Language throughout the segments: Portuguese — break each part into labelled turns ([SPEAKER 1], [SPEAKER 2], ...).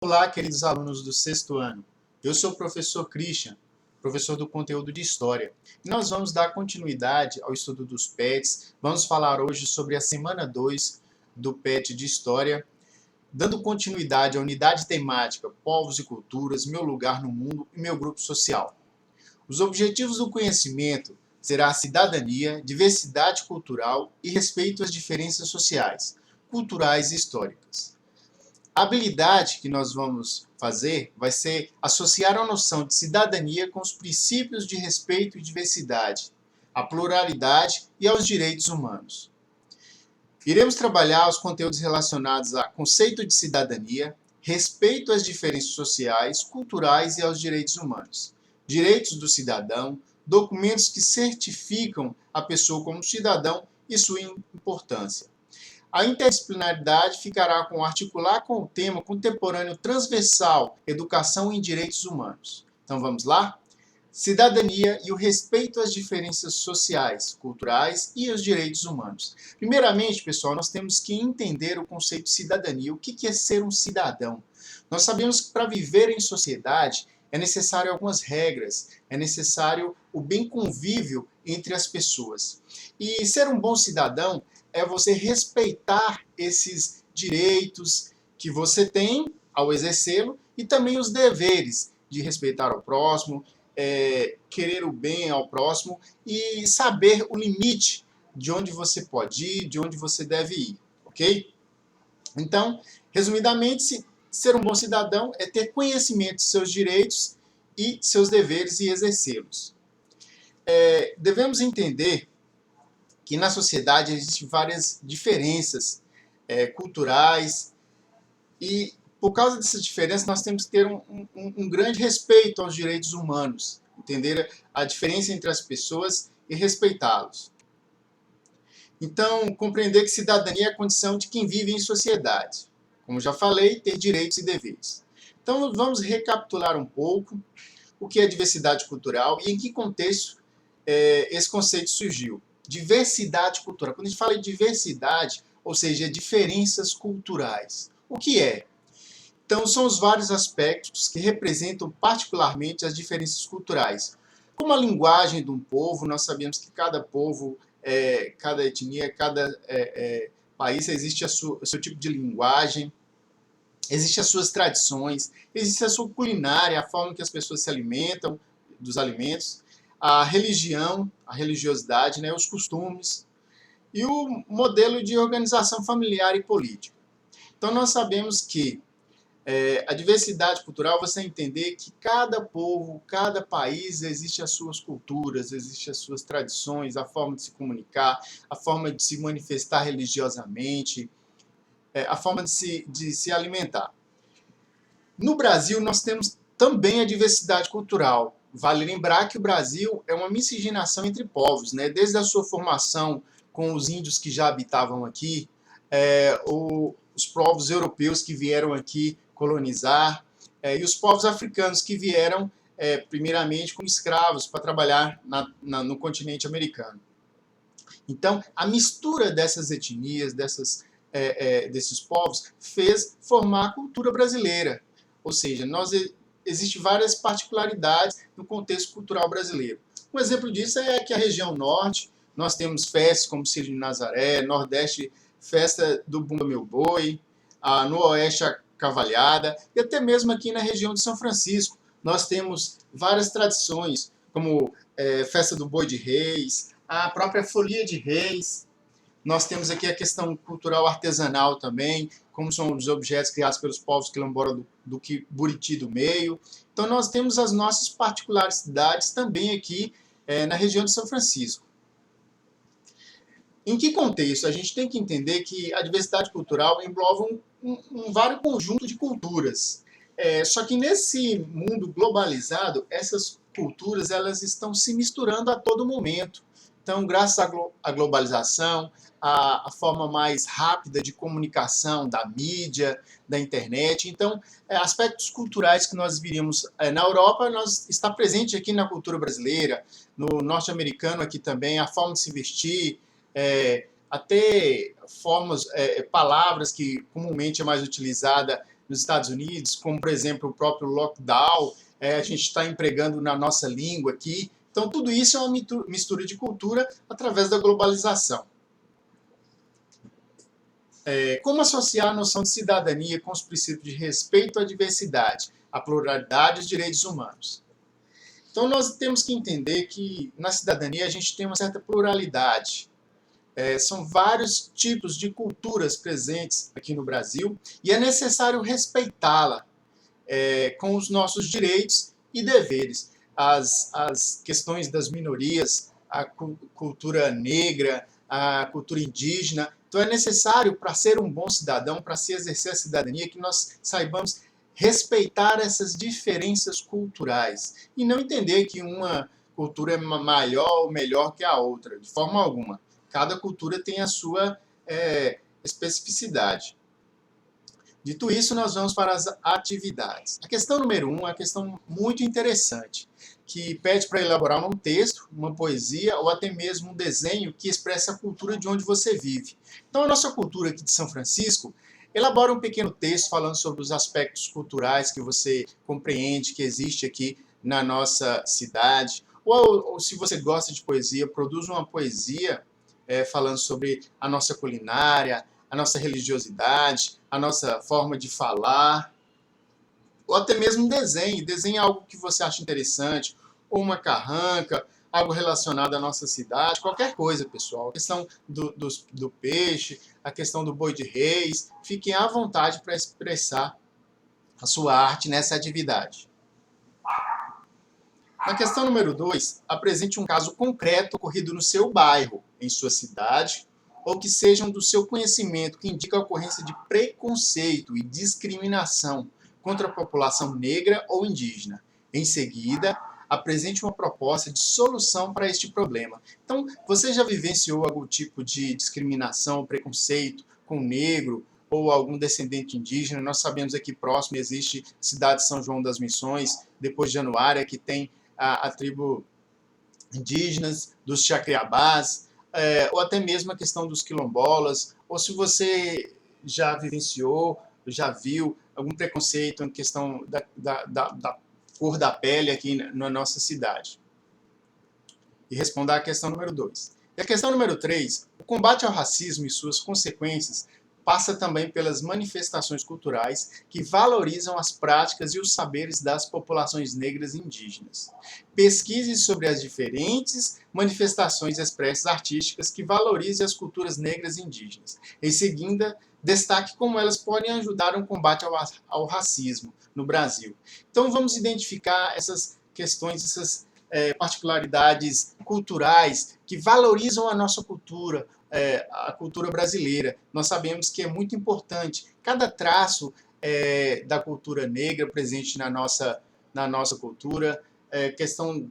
[SPEAKER 1] Olá, queridos alunos do sexto ano. Eu sou o professor Christian, professor do conteúdo de História. E nós vamos dar continuidade ao estudo dos PETs. Vamos falar hoje sobre a semana 2 do PET de História, dando continuidade à unidade temática Povos e Culturas, Meu Lugar no Mundo e Meu Grupo Social. Os objetivos do conhecimento serão a cidadania, diversidade cultural e respeito às diferenças sociais, culturais e históricas. A habilidade que nós vamos fazer vai ser associar a noção de cidadania com os princípios de respeito e diversidade, a pluralidade e aos direitos humanos. Iremos trabalhar os conteúdos relacionados a conceito de cidadania, respeito às diferenças sociais, culturais e aos direitos humanos, direitos do cidadão, documentos que certificam a pessoa como cidadão e sua importância. A interdisciplinaridade ficará com articular com o tema contemporâneo transversal, Educação em Direitos Humanos. Então vamos lá? Cidadania e o respeito às diferenças sociais, culturais e aos direitos humanos. Primeiramente, pessoal, nós temos que entender o conceito de cidadania. O que é ser um cidadão? Nós sabemos que para viver em sociedade é necessário algumas regras, é necessário o bem convívio entre as pessoas. E ser um bom cidadão é você respeitar esses direitos que você tem ao exercê-lo e também os deveres de respeitar o próximo, querer o bem ao próximo e saber o limite de onde você pode ir, de onde você deve ir, ok? Então, resumidamente, ser um bom cidadão é ter conhecimento de seus direitos e seus deveres e exercê-los. Devemos entender que na sociedade existem várias diferenças culturais e por causa dessas diferenças nós temos que ter um grande respeito aos direitos humanos, entender a diferença entre as pessoas e respeitá-los. Então, compreender que cidadania é a condição de quem vive em sociedade. Como já falei, ter direitos e deveres. Então, vamos recapitular um pouco o que é diversidade cultural e em que contexto esse conceito surgiu. Diversidade cultural. Quando a gente fala em diversidade, ou seja, diferenças culturais. O que é? Então, são os vários aspectos que representam particularmente as diferenças culturais. Como a linguagem de um povo, nós sabemos que cada povo, cada etnia, cada país existe o seu tipo de linguagem, existem as suas tradições, existe a sua culinária, a forma que as pessoas se alimentam, dos alimentos, a religião, a religiosidade, né, os costumes e o modelo de organização familiar e política. Então, nós sabemos que a diversidade cultural, você entender que cada povo, cada país, existe as suas culturas, existe as suas tradições, a forma de se comunicar, a forma de se manifestar religiosamente, a forma de se alimentar. No Brasil, nós temos também a diversidade cultural. Vale lembrar que o Brasil é uma miscigenação entre povos, né? Desde a sua formação com os índios que já habitavam aqui, os povos europeus que vieram aqui colonizar, e os povos africanos que vieram, primeiramente, como escravos para trabalhar no continente americano. Então, a mistura dessas etnias, desses povos, fez formar a cultura brasileira. Ou seja, existem várias particularidades no contexto cultural brasileiro. Um exemplo disso é que a região norte, nós temos festas como Círio de Nazaré, nordeste, festa do Bumba Meu Boi, no oeste a Cavalhada, e até mesmo aqui na região de São Francisco, nós temos várias tradições, como festa do Boi de Reis, a própria Folia de Reis. Nós temos aqui a questão cultural artesanal também, como são os objetos criados pelos povos quilombola do Buriti do Meio. Então, nós temos as nossas particularidades também aqui na região de São Francisco. Em que contexto? A gente tem que entender que a diversidade cultural engloba um vário conjunto de culturas. Só que nesse mundo globalizado, essas culturas elas estão se misturando a todo momento. Então, graças à globalização, a forma mais rápida de comunicação da mídia, da internet. Então, aspectos culturais que nós viríamos na Europa, está presente aqui na cultura brasileira, no norte-americano aqui também, a forma de se vestir, até formas, palavras que comumente é mais utilizada nos Estados Unidos, como, por exemplo, o próprio lockdown, a gente está empregando na nossa língua aqui. Então, tudo isso é uma mistura de cultura através da globalização. Como associar a noção de cidadania com os princípios de respeito à diversidade, à pluralidade e aos direitos humanos? Então, nós temos que entender que na cidadania a gente tem uma certa pluralidade. São vários tipos de culturas presentes aqui no Brasil e é necessário respeitá-la com os nossos direitos e deveres. As questões das minorias, a cultura negra, a cultura indígena. Então é necessário, para ser um bom cidadão, para se exercer a cidadania, que nós saibamos respeitar essas diferenças culturais e não entender que uma cultura é maior ou melhor que a outra, de forma alguma. Cada cultura tem a sua especificidade. Dito isso, nós vamos para as atividades. A questão número 1 é uma questão muito interessante, que pede para elaborar um texto, uma poesia ou até mesmo um desenho que expresse a cultura de onde você vive. Então, a nossa cultura aqui de São Francisco, elabora um pequeno texto falando sobre os aspectos culturais que você compreende que existe aqui na nossa cidade. Ou se você gosta de poesia, produz uma poesia falando sobre a nossa culinária, a nossa religiosidade, a nossa forma de falar, ou até mesmo um desenho. Desenhe algo que você acha interessante, ou uma carranca, algo relacionado à nossa cidade, qualquer coisa, pessoal. A questão do peixe, a questão do boi de reis, fiquem à vontade para expressar a sua arte nessa atividade. Na questão número 2, apresente um caso concreto ocorrido no seu bairro, em sua cidade, ou que sejam do seu conhecimento, que indica a ocorrência de preconceito e discriminação contra a população negra ou indígena. Em seguida, apresente uma proposta de solução para este problema. Então, você já vivenciou algum tipo de discriminação ou preconceito com o negro ou algum descendente indígena? Nós sabemos aqui próximo existe a cidade de São João das Missões, depois de Januária, que tem a tribo indígenas, dos Chacriabás, ou até mesmo a questão dos quilombolas, ou se você já vivenciou, já viu algum preconceito em questão da cor da pele aqui na nossa cidade. E responder à questão número 2. E a questão número 3, o combate ao racismo e suas consequências passa também pelas manifestações culturais que valorizam as práticas e os saberes das populações negras e indígenas. Pesquise sobre as diferentes manifestações expressas artísticas que valorizem as culturas negras e indígenas. Em seguida, destaque como elas podem ajudar no combate ao racismo no Brasil. Então, vamos identificar essas questões, essas particularidades culturais que valorizam a nossa cultura, a cultura brasileira. Nós sabemos que é muito importante cada traço da cultura negra presente na nossa cultura, questão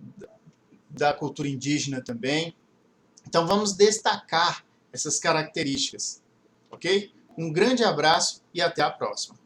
[SPEAKER 1] da cultura indígena também. Então vamos destacar essas características, ok? Um grande abraço e até a próxima.